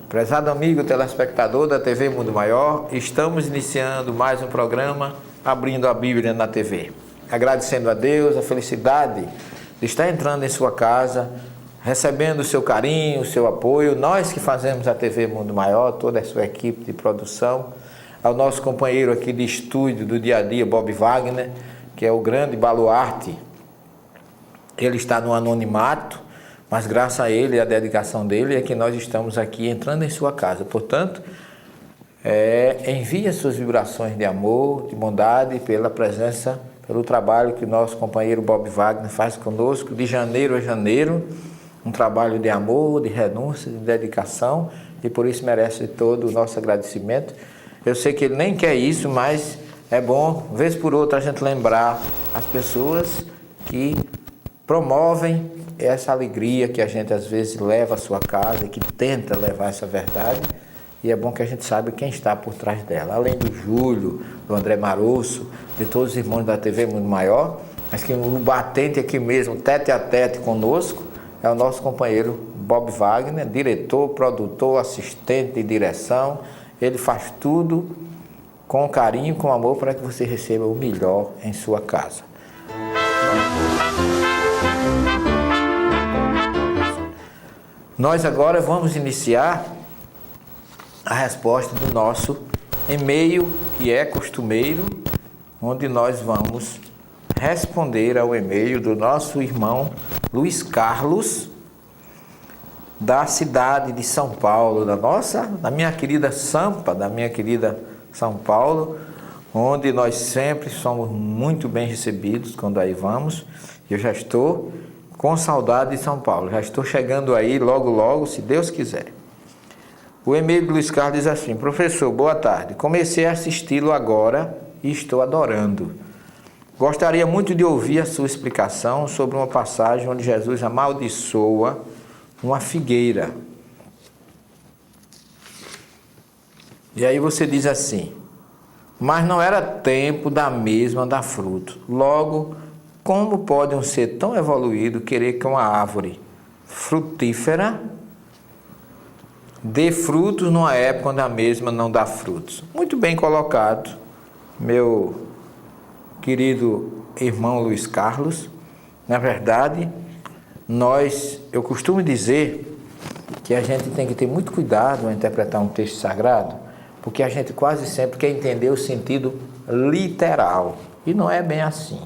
Prezado amigo telespectador da TV Mundo Maior, estamos iniciando mais um programa Abrindo a Bíblia na TV. Agradecendo a Deus a felicidade de estar entrando em sua casa, recebendo o seu carinho, o seu apoio. Nós que fazemos a TV Mundo Maior, toda a sua equipe de produção, ao nosso companheiro aqui de estúdio do dia a dia, Bob Wagner, que é o grande baluarte. Ele está no anonimato, mas graças a ele e a dedicação dele é que nós estamos aqui entrando em sua casa. Portanto, envie as suas vibrações de amor, de bondade, pela presença, pelo trabalho que o nosso companheiro Bob Wagner faz conosco, de janeiro a janeiro, um trabalho de amor, de renúncia, de dedicação, e por isso merece todo o nosso agradecimento. Eu sei que ele nem quer isso, mas é bom, vez por outra, a gente lembrar as pessoas que promovem essa alegria que a gente às vezes leva à sua casa e que tenta levar essa verdade, e é bom que a gente saiba quem está por trás dela. Além do Júlio, do André Marosso, de todos os irmãos da TV Mundo Maior, mas que o batente aqui mesmo, tete a tete conosco, é o nosso companheiro Bob Wagner, diretor, produtor, assistente de direção. Ele faz tudo com carinho, com amor, para que você receba o melhor em sua casa. Nós agora vamos iniciar a resposta do nosso e-mail, que é costumeiro, onde nós vamos responder ao e-mail do nosso irmão Luiz Carlos, da cidade de São Paulo, da minha querida Sampa, da minha querida São Paulo, onde nós sempre somos muito bem recebidos quando aí vamos. Eu já estou com saudade de São Paulo, já estou chegando aí logo, logo, se Deus quiser. O e-mail do Luiz Carlos diz assim: professor, boa tarde, comecei a assisti-lo agora e estou adorando. Gostaria muito de ouvir a sua explicação sobre uma passagem onde Jesus amaldiçoa uma figueira. E aí você diz assim: mas não era tempo da mesma dar fruto. Logo, como pode um ser tão evoluído querer que uma árvore frutífera dê frutos numa época onde a mesma não dá frutos? Muito bem colocado, meu querido irmão Luiz Carlos. Na verdade, eu costumo dizer que a gente tem que ter muito cuidado ao interpretar um texto sagrado, porque a gente quase sempre quer entender o sentido literal, e não é bem assim.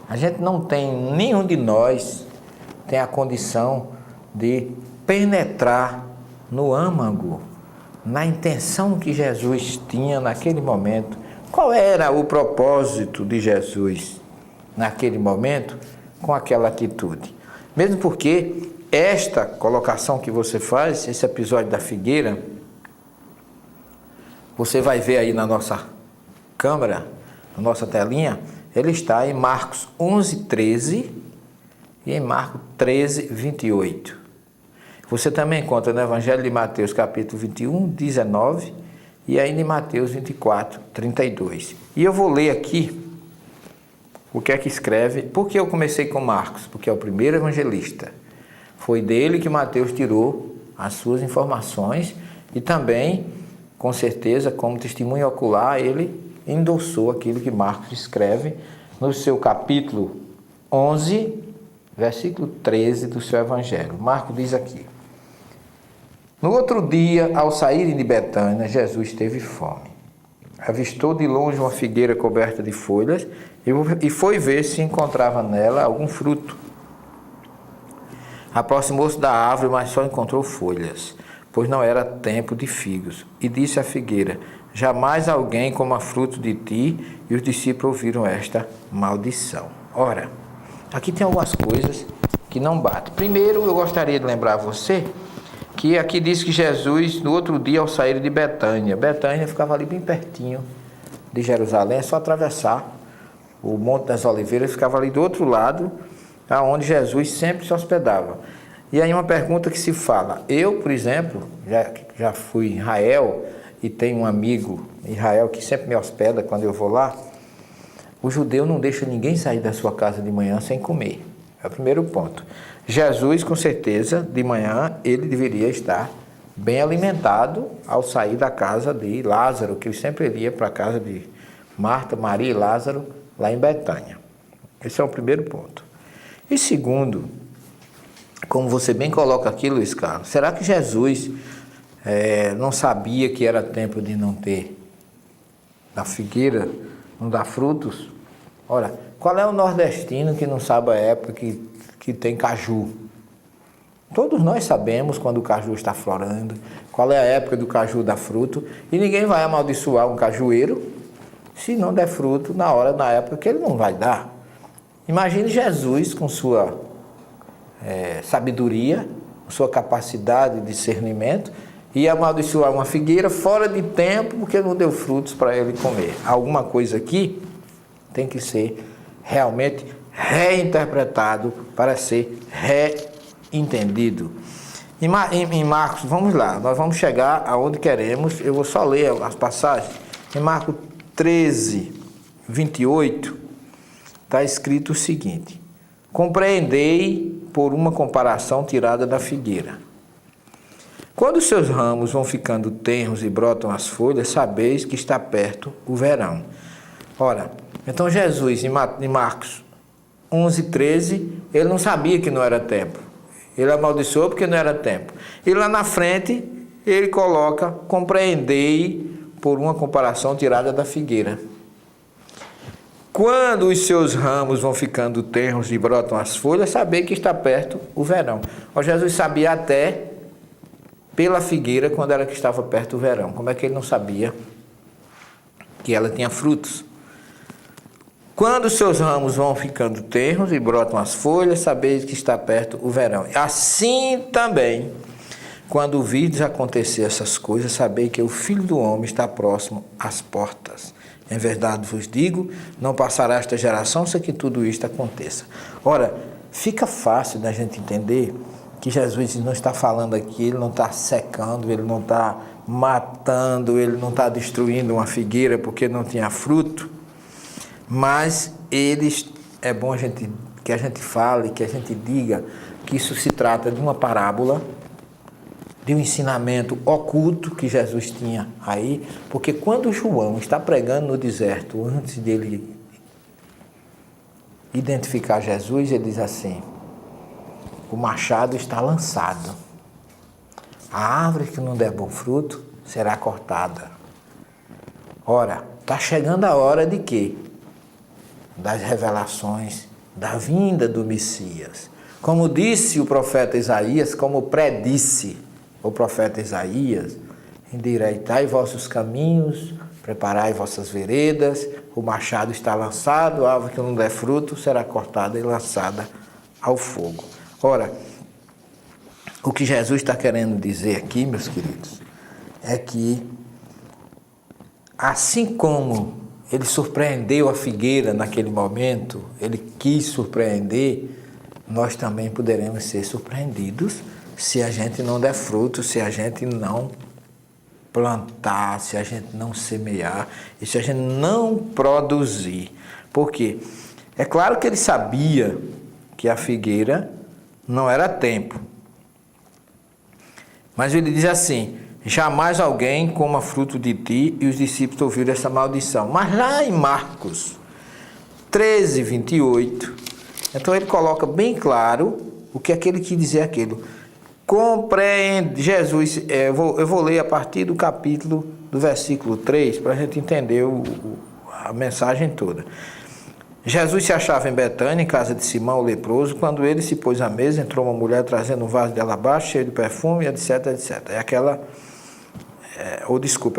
A gente não tem, nenhum de nós tem a condição de penetrar no âmago, na intenção que Jesus tinha naquele momento. Qual era o propósito de Jesus naquele momento com aquela atitude? Mesmo porque esta colocação que você faz, esse episódio da figueira, você vai ver aí na nossa câmera, na nossa telinha, ele está em Marcos 11:13 e em Marcos 13:28. Você também encontra no Evangelho de Mateus, capítulo 21:19 e ainda em Mateus 24:32. E eu vou ler aqui o que é que escreve. Por que eu comecei com Marcos? Porque é o primeiro evangelista. Foi dele que Mateus tirou as suas informações e também, com certeza, como testemunho ocular, ele endossou aquilo que Marcos escreve no seu capítulo 11, versículo 13 do seu evangelho. Marcos diz aqui: no outro dia, ao saírem de Betânia, Jesus teve fome. Avistou de longe uma figueira coberta de folhas e foi ver se encontrava nela algum fruto. Aproximou-se da árvore, mas só encontrou folhas, pois não era tempo de figos. E disse à figueira: jamais alguém coma fruto de ti. E os discípulos ouviram esta maldição. Ora, aqui tem algumas coisas que não batem. Primeiro, eu gostaria de lembrar a você que aqui diz que Jesus, no outro dia, ao sair de Betânia, Betânia ficava ali bem pertinho de Jerusalém, é só atravessar o Monte das Oliveiras, ficava ali do outro lado, aonde Jesus sempre se hospedava. E aí uma pergunta que se fala: eu, por exemplo, já fui em Israel e tenho um amigo em Israel que sempre me hospeda quando eu vou lá. O judeu não deixa ninguém sair da sua casa de manhã sem comer. É o primeiro ponto. Jesus, com certeza, de manhã, ele deveria estar bem alimentado ao sair da casa de Lázaro, que ele sempre ia para a casa de Marta, Maria e Lázaro, lá em Betânia. Esse é o primeiro ponto. E segundo, como você bem coloca aqui, Luiz Carlos, será que Jesus não sabia que era tempo de não ter da figueira, não dar frutos? Ora, qual é o nordestino que não sabe a época que tem caju? Todos nós sabemos quando o caju está florando, qual é a época do caju dar fruto, e ninguém vai amaldiçoar um cajueiro se não der fruto na época que ele não vai dar. Imagine Jesus com sua sabedoria, com sua capacidade de discernimento, e amaldiçoar uma figueira fora de tempo porque não deu frutos para ele comer. Alguma coisa aqui tem que ser realmente reinterpretado para ser reentendido. Em Marcos, vamos lá, nós vamos chegar aonde queremos, eu vou só ler as passagens. Em Marcos 13, 28, está escrito o seguinte: compreendei por uma comparação tirada da figueira. Quando os seus ramos vão ficando tenros e brotam as folhas, sabeis que está perto o verão. Ora, então Jesus, em Marcos 11, 13, ele não sabia que não era tempo. Ele amaldiçoou porque não era tempo. E lá na frente, ele coloca, compreendei por uma comparação tirada da figueira. Quando os seus ramos vão ficando tenros e brotam as folhas, sabei que está perto o verão. Ó, Jesus sabia até pela figueira quando era que estava perto o verão. Como é que ele não sabia que ela tinha frutos? Quando os seus ramos vão ficando tenros e brotam as folhas, sabeis que está perto o verão. Assim também, quando virdes acontecer essas coisas, sabei que o Filho do Homem está próximo às portas. Em verdade vos digo, não passará esta geração sem que tudo isto aconteça. Ora, fica fácil da gente entender que Jesus não está falando aqui, ele não está secando, ele não está matando, ele não está destruindo uma figueira porque não tinha fruto, mas é bom que a gente fale, que a gente diga que isso se trata de uma parábola, de um ensinamento oculto que Jesus tinha aí, porque quando João está pregando no deserto, antes dele identificar Jesus, ele diz assim: o machado está lançado, a árvore que não der bom fruto será cortada. Ora, está chegando a hora de quê? Das revelações, da vinda do Messias. Como disse o profeta Isaías, como predisse o profeta Isaías: endireitai vossos caminhos, preparai vossas veredas, o machado está lançado, a árvore que não der fruto será cortada e lançada ao fogo. Ora, o que Jesus está querendo dizer aqui, meus queridos, é que assim como ele surpreendeu a figueira naquele momento, ele quis surpreender, nós também poderemos ser surpreendidos se a gente não der fruto, se a gente não plantar, se a gente não semear e se a gente não produzir. Por quê? É claro que ele sabia que a figueira não era tempo. Mas ele diz assim: jamais alguém coma fruto de ti, e os discípulos ouviram essa maldição. Mas lá em Marcos 13, 28, então ele coloca bem claro o que é que ele quis dizer aquilo. Compreende, Jesus, eu vou ler a partir do capítulo, do versículo 3, para a gente entender a mensagem toda. Jesus se achava em Betânia, em casa de Simão, o leproso. Quando ele se pôs à mesa, entrou uma mulher trazendo um vaso de alabastro cheio de perfume, etc, etc. É aquela...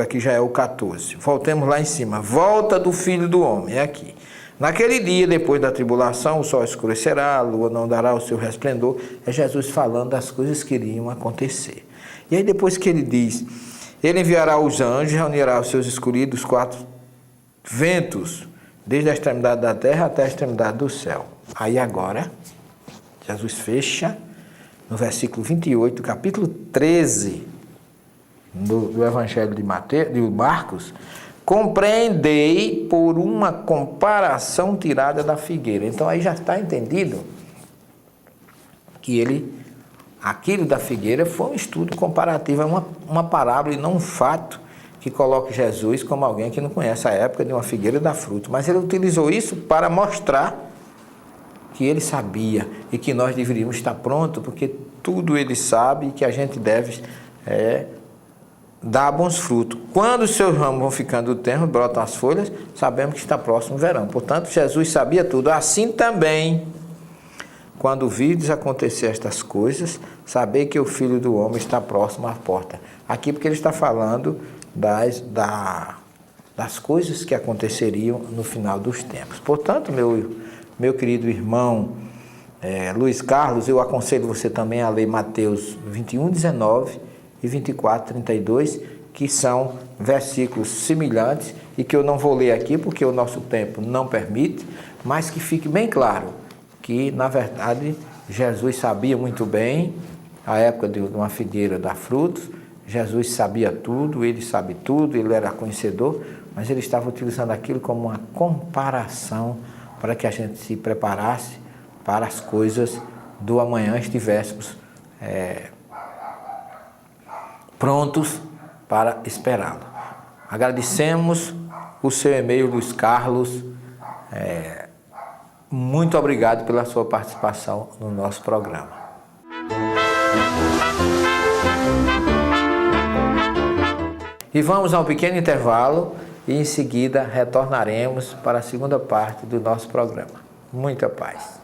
aqui já é o 14. Voltemos lá em cima. Volta do Filho do Homem, é aqui. Naquele dia, depois da tribulação, o sol escurecerá, a lua não dará o seu resplendor. É Jesus falando das coisas que iriam acontecer. E aí depois que ele diz: ele enviará os anjos, reunirá os seus escolhidos 4 ventos, desde a extremidade da terra até a extremidade do céu. Aí agora, Jesus fecha no versículo 28, capítulo 13 do Evangelho de Marcos, compreendei por uma comparação tirada da figueira. Então aí já está entendido que aquilo da figueira foi um estudo comparativo, é uma parábola e não um fato que coloque Jesus como alguém que não conhece a época de uma figueira dar fruto. Mas ele utilizou isso para mostrar que ele sabia e que nós deveríamos estar prontos, porque tudo ele sabe e que a gente deve dar bons frutos. Quando os seus ramos vão ficando tenros, brotam as folhas, sabemos que está próximo o verão. Portanto, Jesus sabia tudo. Assim também, quando virdes acontecer estas coisas, saber que o Filho do Homem está próximo à porta. Aqui porque ele está falando das coisas que aconteceriam no final dos tempos. Portanto, meu querido irmão Luiz Carlos, eu aconselho você também a ler Mateus 21, 19 e 24, 32, que são versículos semelhantes e que eu não vou ler aqui porque o nosso tempo não permite, mas que fique bem claro que, na verdade, Jesus sabia muito bem a época de uma figueira dar frutos. Jesus sabia tudo, ele sabe tudo, ele era conhecedor, mas ele estava utilizando aquilo como uma comparação para que a gente se preparasse para as coisas do amanhã, estivéssemos prontos para esperá-lo. Agradecemos o seu e-mail, Luiz Carlos. Muito obrigado pela sua participação no nosso programa. E vamos a um pequeno intervalo e em seguida retornaremos para a segunda parte do nosso programa. Muita paz.